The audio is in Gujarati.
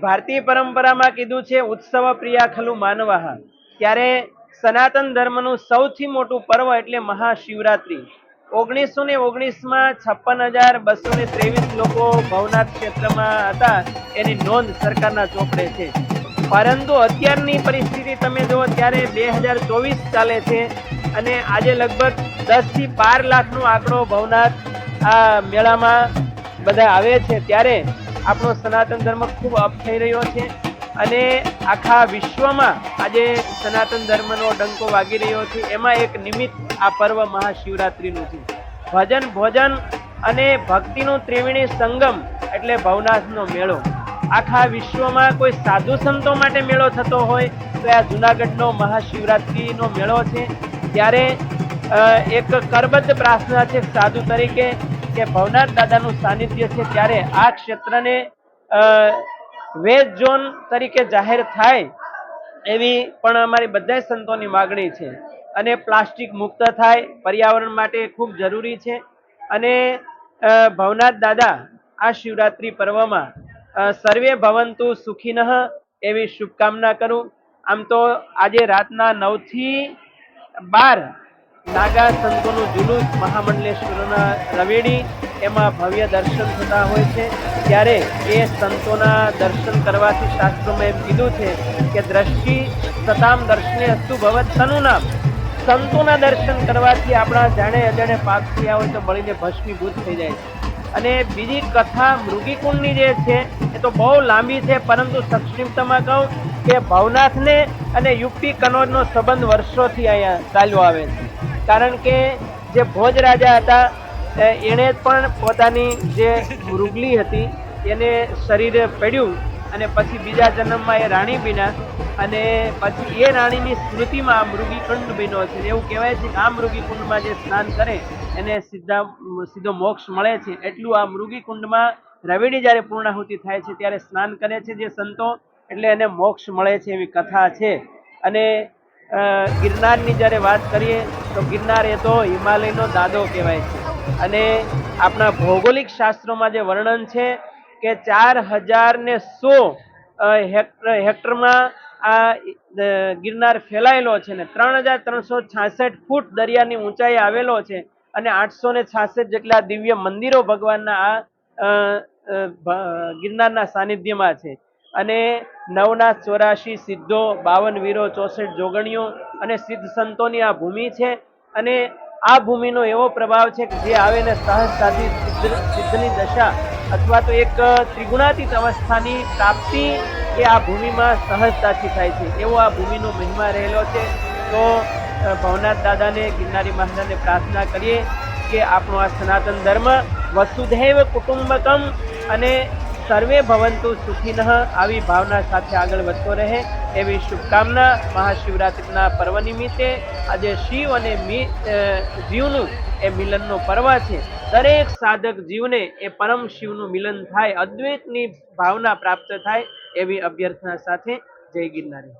ભારતીય પરંપરામાં કીધું છે ઉત્સવ પ્રિયા ખલુ માનવાહ, ત્યારે સનાતન ધર્મનું સૌથી મોટું પર્વ એટલે મહાશિવરાત્રી. 1919માં 56,223 લોકો ભવનાથ ક્ષેત્રમાં હતા એની નોંધ સરકારના ચોપડે છે. પરંતુ અત્યારની પરિસ્થિતિ તમે જુઓ ત્યારે 2024 ચાલે છે અને આજે લગભગ 10 થી 12 લાખનો આંકડો ભવનાથ આ મેળામાં બધા આવે છે. ત્યારે આપણો સનાતન ધર્મ ખૂબ અપ થઈ રહ્યો છે અને આખા વિશ્વમાં આજે સનાતન ધર્મનો ડંકો વાગી રહ્યો છે. એમાં એક નિમિત્ત આ પર્વ મહાશિવરાત્રીનું છે. ભજન ભોજન અને ભક્તિનું ત્રિવેણી સંગમ એટલે ભવનાથનો મેળો. આખા વિશ્વમાં કોઈ સાધુ સંતો માટે મેળો થતો હોય તો આ જુનાગઢનો મહાશિવરાત્રીનો મેળો છે. ત્યારે એક કરબદ્ધ પ્રાર્થના છે સાધુ તરીકે કે ભવનાથ દાદાનું સાનિધ્ય છે ત્યારે આ ક્ષેત્રને વેજ ઝોન તરીકે જાહેર થાય એવી પણ અમારી બધા સંતોની માગણી છે. અને પ્લાસ્ટિક મુક્ત થાય, પર્યાવરણ માટે ખૂબ જરૂરી છે. અને ભવનાથ દાદા આ શિવરાત્રી પર્વમાં સર્વે ભવંતુ સુખીનઃ એવી શુભકામના કરું. આમ તો આજે રાતના 9 થી 12 નાગા સંતોનું જુલુસ મહામંડલેશ્વરના રવેડી એમાં ભવ્ય દર્શન થતા હોય છે. ત્યારે એ સંતોના દર્શન કરવાથી શાસ્ત્રોમાં એમ કીધું છે કે દ્રષ્ટિ સતામ દર્શને અસ્તુ ભવત તનુ નામ. સંતોના દર્શન કરવાથી આપણા જાણે અજાણે પાપ થયા હોય તો બળીને ભસ્મીભૂત થઈ જાય છે. અને બીજી કથા મૃગીકુંડની જે છે એ તો બહુ લાંબી છે, પરંતુ સંક્ષિપ્તમાં કહું કે ભવનાથને અને યુપી કનોજનો સંબંધ વર્ષોથી અહીંયા ચાલ્યો આવે છે. કારણ કે જે ભોજ રાજા હતા એણે પણ પોતાની જે મૃગલી હતી એને શરીરે પડ્યું અને પછી બીજા જન્મમાં એ રાણી બન્યા અને પછી એ રાણીની સ્મૃતિમાં આ મૃગીકુંડ બન્યો છે. એવું કહેવાય છે કે આ મૃગીકુંડમાં જે સ્નાન કરે એને સીધો મોક્ષ મળે છે. એટલું આ મૃગીકુંડમાં રવેડી જ્યારે પૂર્ણાહુતિ થાય છે ત્યારે સ્નાન કરે છે જે સંતો, એટલે એને મોક્ષ મળે છે એવી કથા છે. અને ગિરનારની જ્યારે વાત કરીએ તો ગિરનાર એ તો હિમાલયનો દાદો કહેવાય છે. અને આપણા ભૌગોલિક શાસ્ત્રોમાં જે વર્ણન છે કે 4,100 હેક્ટરમાં આ ગિરનાર ફેલાયેલો છે ને 3,366 ફૂટ દરિયાની ઊંચાઈ આવેલો છે અને 866 જેટલા દિવ્ય મંદિરો ભગવાનના આ ગિરનારના સાનિધ્યમાં છે. અને 9,84 સિદ્ધો, 52 વીરો, 64 જોગણીઓ અને સિદ્ધ સંતોની આ ભૂમિ છે. અને આ ભૂમિનો એવો પ્રભાવ છે કે જે આવે ને સહજતાથી સિદ્ધની દશા અથવા તો એક ત્રિગુણાતીત અવસ્થાની પ્રાપ્તિ એ આ ભૂમિમાં સહજતાથી થાય છે. એવો આ ભૂમિનો મહિમા રહેલો છે. તો ભવનાથ દાદાને, ગિરનારી મહારાજને પ્રાર્થના કરીએ કે આપણો આ સનાતન ધર્મ વસુધૈવ કુટુંબકમ અને સર્વે ભવંતુ સુખીનઃ આવી ભાવના સાથે આગળ વધતો રહે એવી શુભકામના. મહાશિવરાત્રિના પર્વ નિમિત્તે આજે શિવ અને જીવનું એ મિલનનો પર્વ છે. દરેક સાધક જીવને એ પરમ શિવનું મિલન થાય, અદ્વૈતની ભાવના પ્રાપ્ત થાય એવી અભ્યર્થના સાથે જય ગિરનારી.